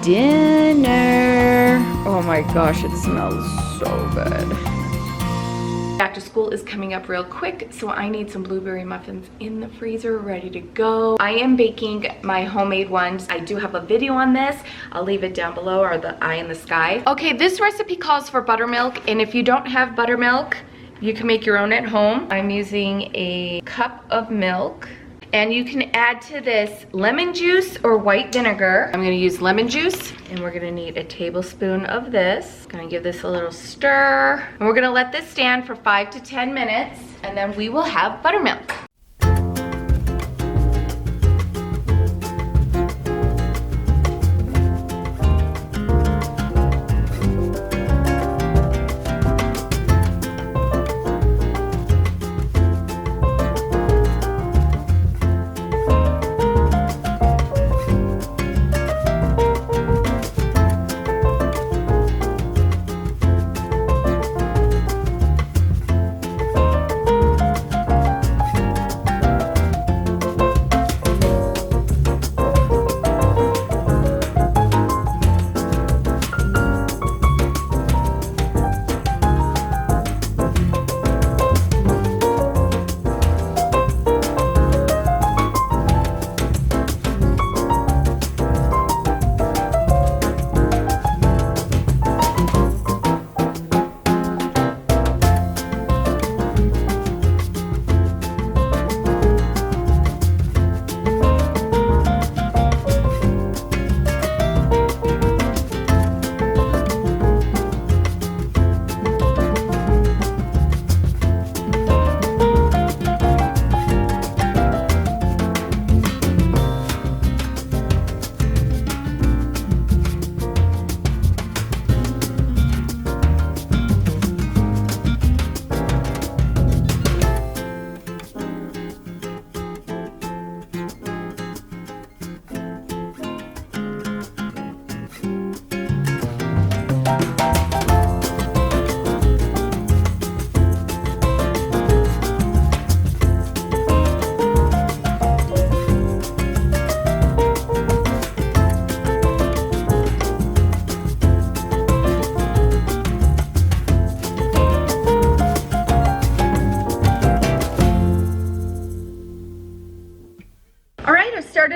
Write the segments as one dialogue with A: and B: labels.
A: dinner. Oh my gosh, it smells so good. Back to school is coming up real quick, so I need some blueberry muffins in the freezer ready to go. I am baking my homemade ones. I do have a video on this. I'll leave it down below, or the eye in the sky. Okay, this recipe calls for buttermilk, and if you don't have buttermilk, you can make your own at home. I'm using a cup of milk. And you can add to this lemon juice or white vinegar. I'm gonna use lemon juice, and we're gonna need a tablespoon of this. Gonna give this a little stir. And we're gonna let this stand for 5 to 10 minutes, and then we will have buttermilk.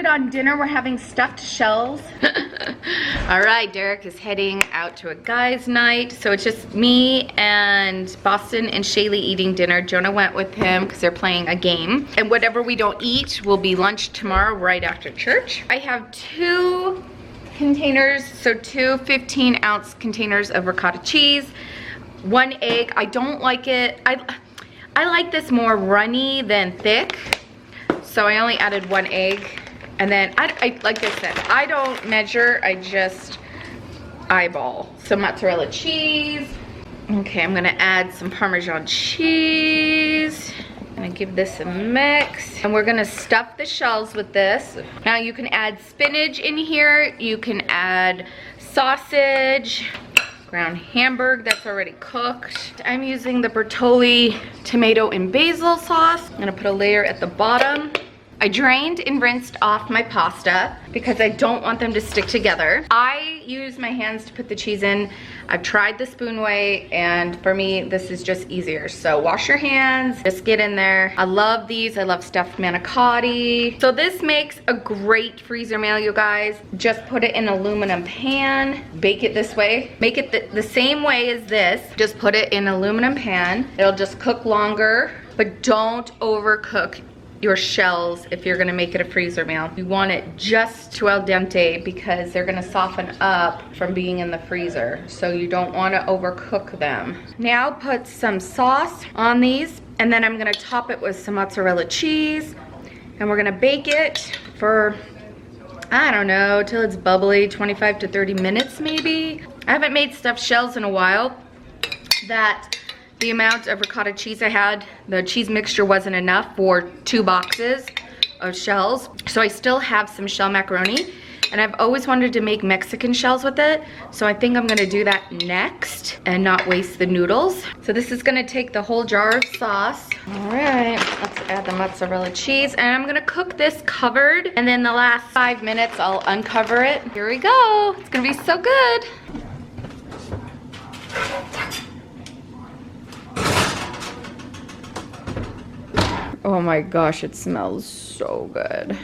A: On dinner, we're having stuffed shells. All right, Derek is heading out to a guys' night, so it's just me and Boston and Shaylee eating dinner. Jonah went with him because they're playing a game, and whatever we don't eat will be lunch tomorrow right after church. I have 2 containers, so 2 15-ounce containers of ricotta cheese, 1 egg. I don't like it. I like this more runny than thick, so I only added 1 egg. And then, I like I said, I don't measure, I just eyeball. Some mozzarella cheese. Okay, I'm gonna add some Parmesan cheese. I'm gonna give this a mix. And we're gonna stuff the shells with this. Now you can add spinach in here. You can add sausage, ground hamburg that's already cooked. I'm using the Bertolli tomato and basil sauce. I'm gonna put a layer at the bottom. I drained and rinsed off my pasta because I don't want them to stick together. I use my hands to put the cheese in. I've tried the spoon way, and for me, this is just easier. So wash your hands, just get in there. I love these. I love stuffed manicotti. So this makes a great freezer meal, you guys. Just put it in an aluminum pan, bake it this way. Make it the same way as this. Just put it in an aluminum pan. It'll just cook longer, but don't overcook your shells if you're gonna make it a freezer meal. You want it just to al dente because they're gonna soften up from being in the freezer. So you don't wanna overcook them. Now put some sauce on these, and then I'm gonna top it with some mozzarella cheese, and we're gonna bake it for, I don't know, till it's bubbly, 25 to 30 minutes maybe. I haven't made stuffed shells in a while. The amount of ricotta cheese I had, the cheese mixture wasn't enough for 2 boxes of shells. So I still have some shell macaroni, And I've always wanted to make Mexican shells with it. So I think I'm gonna do that next and not waste the noodles. So this is gonna take the whole jar of sauce. All right, let's add the mozzarella cheese. And I'm gonna cook this covered. And then the last 5 minutes, I'll uncover it. Here we go. It's gonna be so good. Oh my gosh, it smells so good.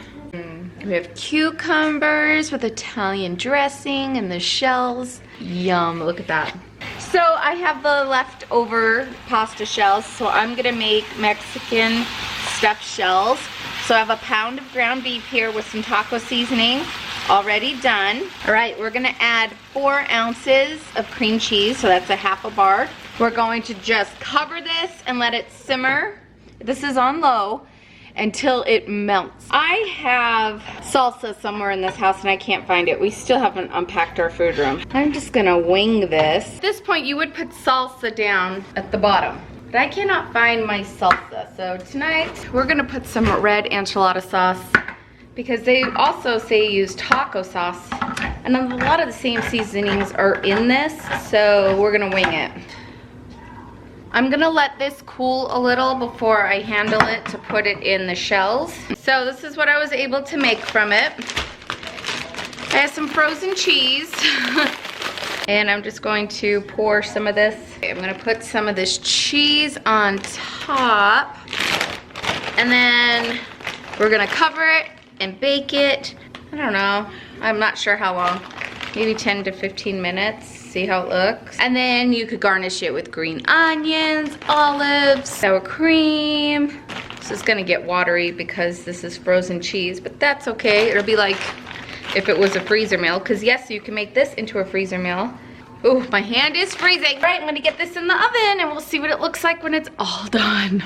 A: We have cucumbers with Italian dressing and the shells. Yum, look at that. So I have the leftover pasta shells, so I'm gonna make Mexican stuffed shells. So I have a pound of ground beef here with some taco seasoning already done. All right, we're gonna add 4 ounces of cream cheese, so that's a half a bar. We're going to just cover this and let it simmer. This is on low until it melts. I have salsa somewhere in this house and I can't find it. We still haven't unpacked our food room. I'm just gonna wing this. At this point, you would put salsa down at the bottom, but I cannot find my salsa. So tonight, we're gonna put some red enchilada sauce because they also say use taco sauce. And a lot of the same seasonings are in this, so we're gonna wing it. I'm gonna let this cool a little before I handle it to put it in the shells. So this is what I was able to make from it. I have some frozen cheese. And I'm just going to pour some of this. I'm gonna put some of this cheese on top. And then we're gonna cover it and bake it. I don't know, I'm not sure how long. Maybe 10 to 15 minutes. See how it looks. And then you could garnish it with green onions, olives, sour cream. This is gonna get watery because this is frozen cheese, but that's okay. It'll be like if it was a freezer meal, because yes, you can make this into a freezer meal. Ooh, my hand is freezing. All right, I'm gonna get this in the oven and we'll see what it looks like when it's all done.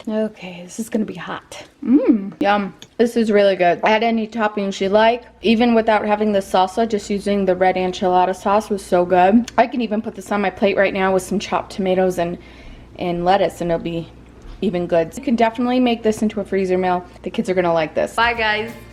A: Okay, this is gonna be hot. Yum. This is really good. Add any toppings you like. Even without having the salsa, just using the red enchilada sauce was so good. I can even put this on my plate right now with some chopped tomatoes and lettuce, and it'll be even good. You can definitely make this into a freezer meal. The kids are gonna like this. Bye, guys.